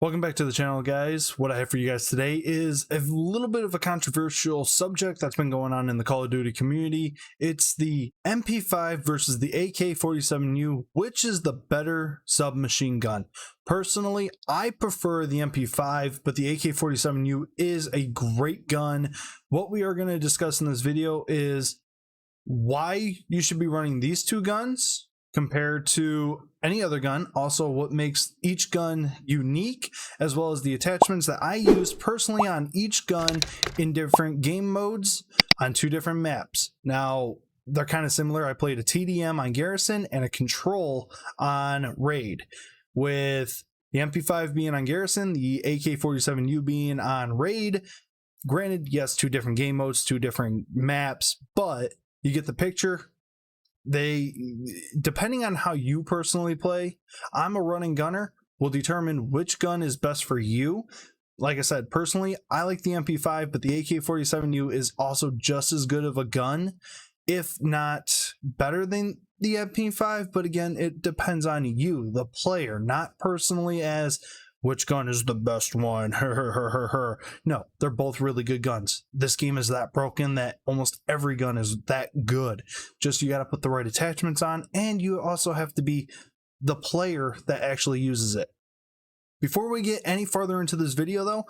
Welcome back to the channel, guys. What I have for you guys today is a little bit of a controversial subject that's been going on in the Call of Duty community. It's the MP5 versus the AK47u. Which is the better submachine gun? Personally, I prefer the MP5, but the AK47u is a great gun. What we are going to discuss in this video is why you should be running these two guns compared to any other gun, also what makes each gun unique, as well as the attachments that I use personally on each gun in different game modes on two different maps. Now, they're kind of similar. I played a TDM on Garrison and a Control on Raid, with the MP5 being on Garrison, the AK47u being on Raid. Granted, yes, two different game modes, two different maps, but you get the picture. They, depending on how you personally play, I'm a running gunner, will determine which gun is best for you. Like I said, personally, I like the MP5, but the AK47u is also just as good of a gun, if not better than the MP5. But again, it depends on you, the player, not personally as which gun is the best one. No, they're both really good guns. This game is that broken that almost every gun is that good. Just you got to put the right attachments on, and you also have to be the player that actually uses it. Before we get any further into this video though,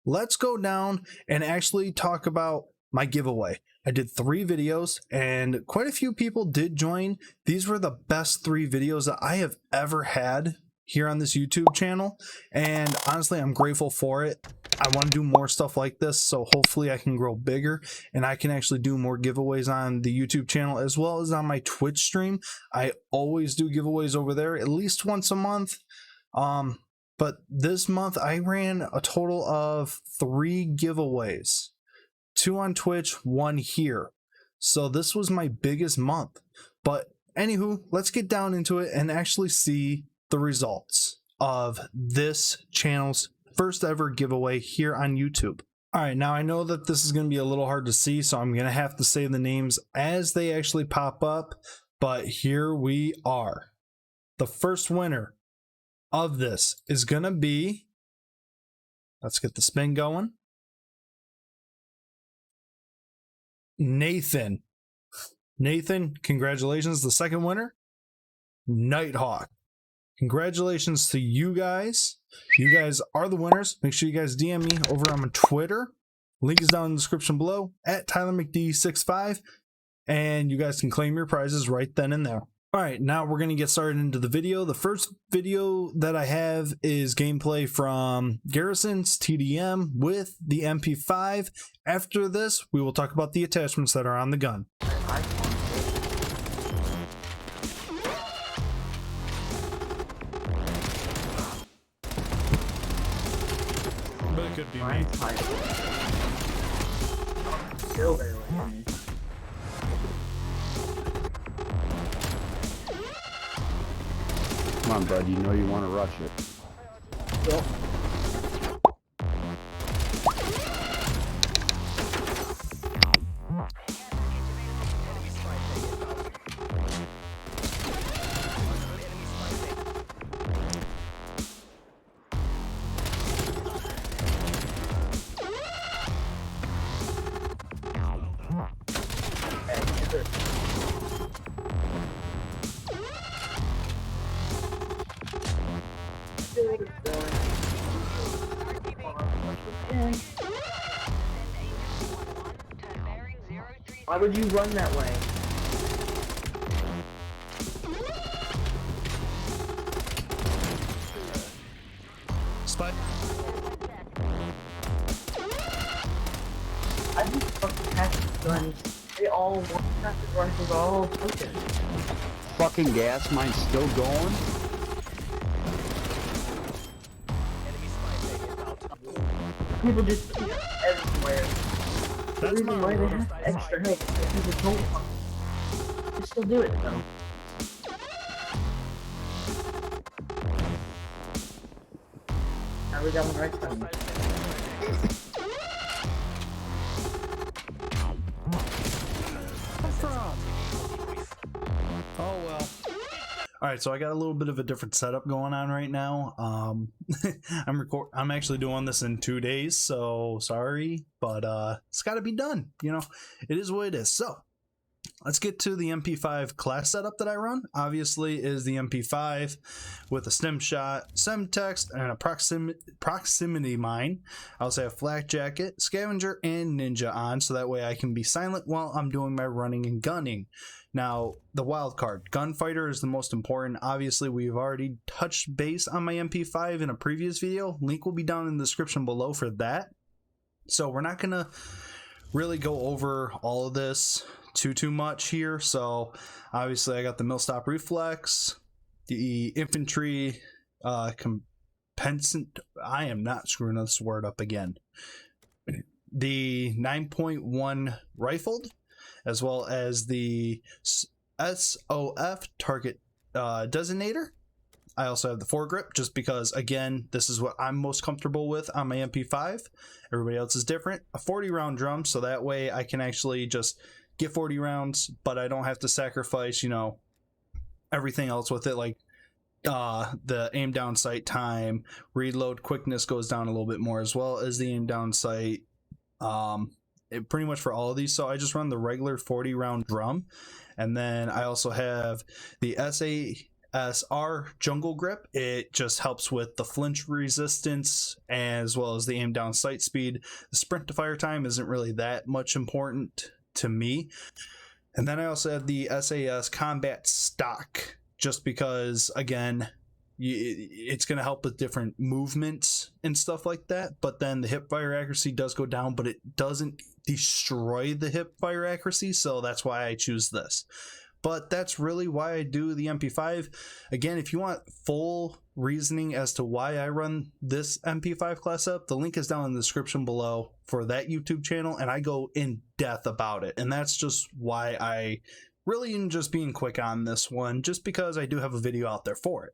let's go down and actually talk about my giveaway. I did 3 videos and quite a few people did join. These were the best 3 videos that I have ever had here on this YouTube channel, and honestly, I'm grateful for it. I want to do more stuff like this, so hopefully I can grow bigger and I can actually do more giveaways on the YouTube channel as well as on my Twitch stream. I always do giveaways over there at least once a month. But this month I ran a total of 3 giveaways, 2 on Twitch, 1 here. So this was my biggest month. But anywho, let's get down into it and actually see the results of this channel's first ever giveaway here on YouTube. All right, now I know that this is going to be a little hard to see, so I'm going to have to say the names as they actually pop up, but here we are. The first winner of this is going to be, let's get the spin going, Nathan. Nathan, congratulations. The second winner, Nighthawk. Congratulations to you guys. You guys are the winners. Make sure you guys DM me over on my Twitter. Link is down in the description below at TylerMcD65, and you guys can claim your prizes right then and there. All right, now we're going to get started into the video. The first video that I have is gameplay from Garrison's TDM with the MP5. After this, we will talk about the attachments that are on the gun. But it could be me. Come on, bud, you know you want to rush it. Yep. Why would you run that way? Spy. I just fucking have guns. They all want to rifles are all broken. Fucking gas mine's still going? People just put it everywhere. The reason why they have extra health is because it's don't fuck. They still do it though. Now we got one right time. Oh well. All right, so I got a little bit of a different setup going on right now. I'm actually doing this in 2 days, so sorry, but it's got to be done. You know, it is what it is. So let's get to the MP5 class setup that I run. Obviously, is the MP5 with a stem shot, semtext, and a proximity mine. I also have flak jacket, scavenger, and ninja on, so that way I can be silent while I'm doing my running and gunning. Now, the wild card, gunfighter is the most important. Obviously, we've already touched base on my MP5 in a previous video. Link will be down in the description below for that. So we're not gonna really go over all of this too much here. So obviously I got the millstop reflex, the infantry compensant, I am not screwing this word up again, the 9.1 rifled, as well as the SOF target designator. I also have the foregrip, just because, again, this is what I'm most comfortable with on my MP5. Everybody else is different. A 40 round drum, so that way I can actually just get 40 rounds, but I don't have to sacrifice, you know, everything else with it, like the aim down sight time, reload quickness goes down a little bit more, as well as the aim down sight, pretty much for all of these. So I just run the regular 40 round drum, and then I also have the SASR jungle grip. It just helps with the flinch resistance as well as the aim down sight speed. The sprint to fire time isn't really that much important to me. And then I also have the SAS combat stock, just because, again, it's going to help with different movements and stuff like that. But then the hip fire accuracy does go down, but it doesn't destroy the hip fire accuracy, so that's why I choose this. But that's really why I do the MP5. Again, if you want full reasoning as to why I run this MP5 class up, the link is down in the description below for that YouTube channel, and I go in depth about it. And that's just why I really am just being quick on this one, just because I do have a video out there for it.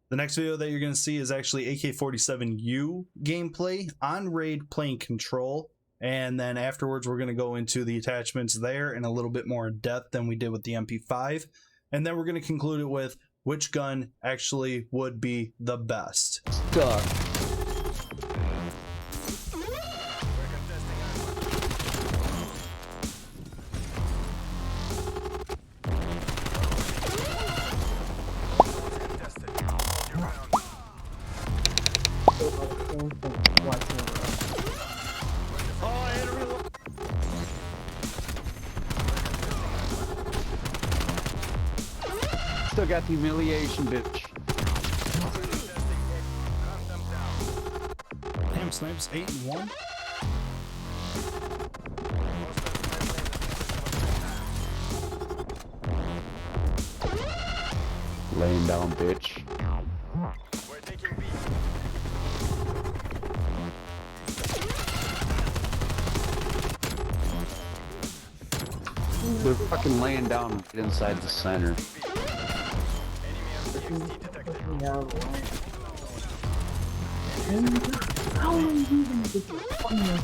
The next video that you're going to see is actually AK47u gameplay on raid playing control. And then afterwards, we're going to go into the attachments there in a little bit more depth than we did with the MP5. And then we're going to conclude it with which gun actually would be the best. Duh. Still got the humiliation, bitch. Damn, Snipes 8-1. Laying down, bitch. We're taking B. They're fucking laying down right inside the center. How are you using this funny?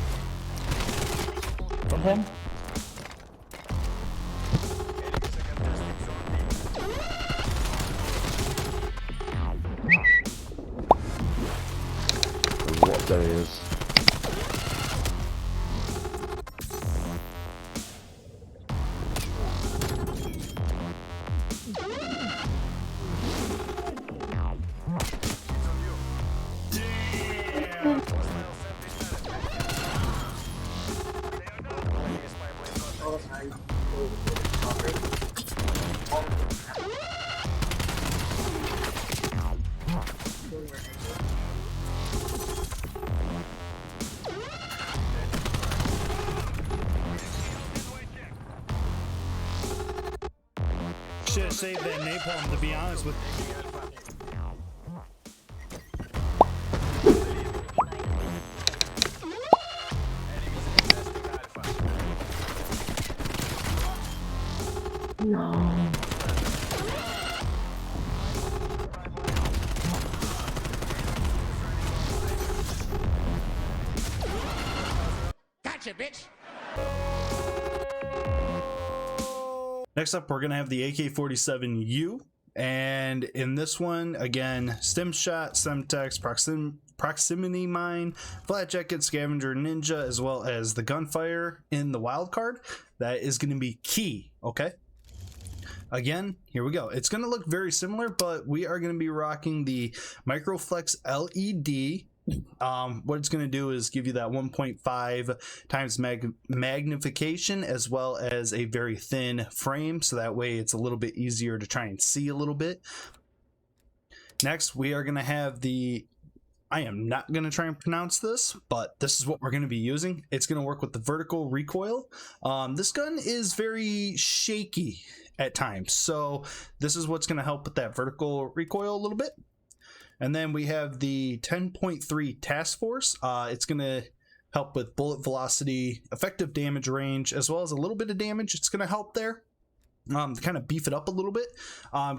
From him? What there is. Should have saved that napalm, to be honest with you. No. Gotcha, bitch. Next up, we're going to have the AK47u, And in this one, again, stim shot, semtex, proximity mine, flat jacket, scavenger, ninja, as well as the gunfire in the wild card. That is going to be key. Okay, again, here we go. It's going to look very similar, but we are going to be rocking the Microflex LED. What it's going to do is give you that 1.5 times magnification, as well as a very thin frame, so that way it's a little bit easier to try and see a little bit. Next, we are going to have the, I am not going to try and pronounce this, but this is what we're going to be using. It's going to work with the vertical recoil. This gun is very shaky at times, so this is what's going to help with that vertical recoil a little bit. And then we have the 10.3 Task Force. It's going to help with bullet velocity, effective damage range, as well as a little bit of damage. It's going to help there to kind of beef it up a little bit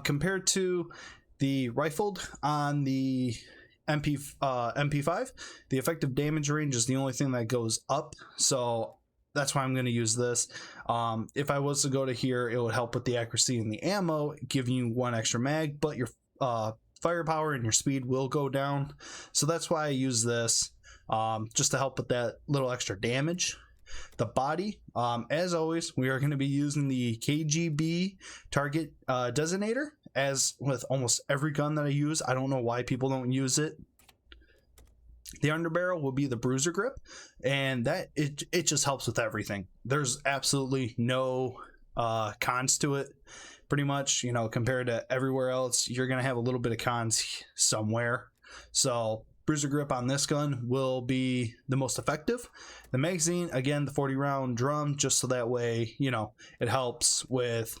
compared to the rifled on the MP5. The effective damage range is the only thing that goes up, so that's why I'm going to use this. If I was to go to here, it would help with the accuracy and the ammo, giving you 1 extra mag, but your firepower and your speed will go down. So that's why I use this, just to help with that little extra damage. The body, as always, we are going to be using the KGB target designator, as with almost every gun that I use. I don't know why people don't use it. The underbarrel will be the bruiser grip, and that it just helps with everything. There's absolutely no cons to it. Pretty much, you know, compared to everywhere else, you're gonna have a little bit of cons somewhere. So bruiser grip on this gun will be the most effective. The magazine, again, the 40 round drum, just so that way, you know, it helps with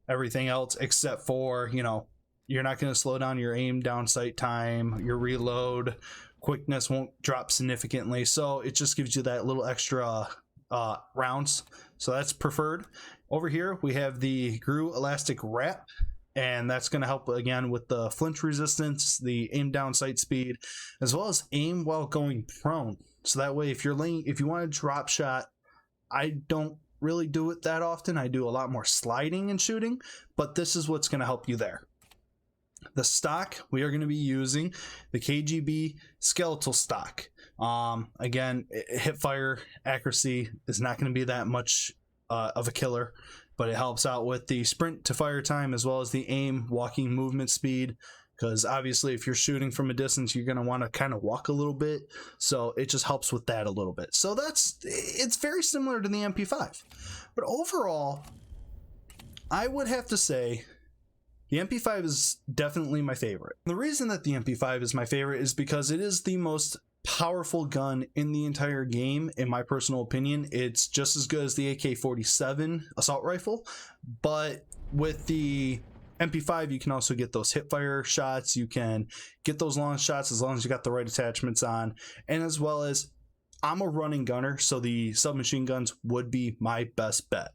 everything else, except for, you know, you're not going to slow down your aim down sight time, your reload quickness won't drop significantly, so it just gives you that little extra rounds, so that's preferred. Over here we have the GRU elastic wrap, and that's going to help again with the flinch resistance, the aim down sight speed, as well as aim while going prone. So that way, if you want to drop shot, I don't really do it that often. I do a lot more sliding and shooting, but this is what's going to help you there. The stock, we are going to be using the KGB skeletal stock. Again, hip fire accuracy is not going to be that much of a killer, but it helps out with the sprint to fire time, as well as the aim walking movement speed, because obviously if you're shooting from a distance, you're going to want to kind of walk a little bit, so it just helps with that a little bit. So it's very similar to the MP5, but overall I would have to say the MP5 is definitely my favorite. The reason that the MP5 is my favorite is because it is the most powerful gun in the entire game, in my personal opinion. It's just as good as the AK47 assault rifle, but with the MP5 you can also get those hip fire shots, you can get those long shots as long as you got the right attachments on, and as well as I'm a running gunner, so the submachine guns would be my best bet.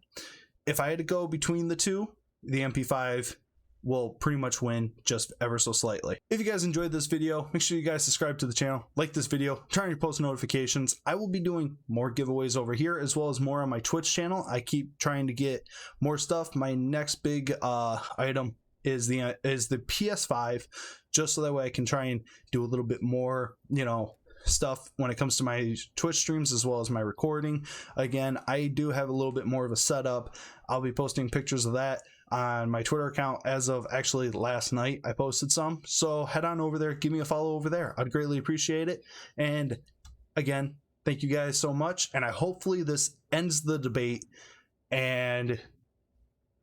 If I had to go between the two, the MP5 will pretty much win just ever so slightly. If you guys enjoyed this video, make sure you guys subscribe to the channel, like this video, turn on your post notifications. I will be doing more giveaways over here, as well as more on my Twitch channel. I keep trying to get more stuff. My next big item is the PS5, just so that way I can try and do a little bit more, you know, stuff when it comes to my Twitch streams, as well as my recording. Again, I do have a little bit more of a setup. I'll be posting pictures of that on my Twitter account. As of actually last night, I posted some, so head on over there, give me a follow over there. I'd greatly appreciate it. And again, thank you guys so much, and hopefully this ends the debate, and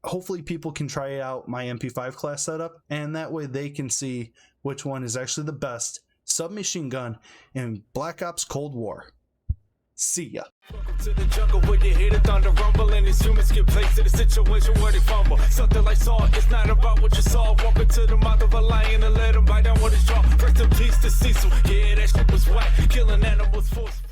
hopefully people can try out my MP5 class setup, and that way they can see which one is actually the best submachine gun in Black Ops Cold War. See ya. Welcome to the jungle where you hear the thunder rumble and these humans get placed in a situation where they fumble. Something like salt, it's not about what you saw. Walk into the mouth of a lion and let him bite down what his jaw. Rest in peace to Cecil. Yeah, that shit was whack. Killing animals forceful.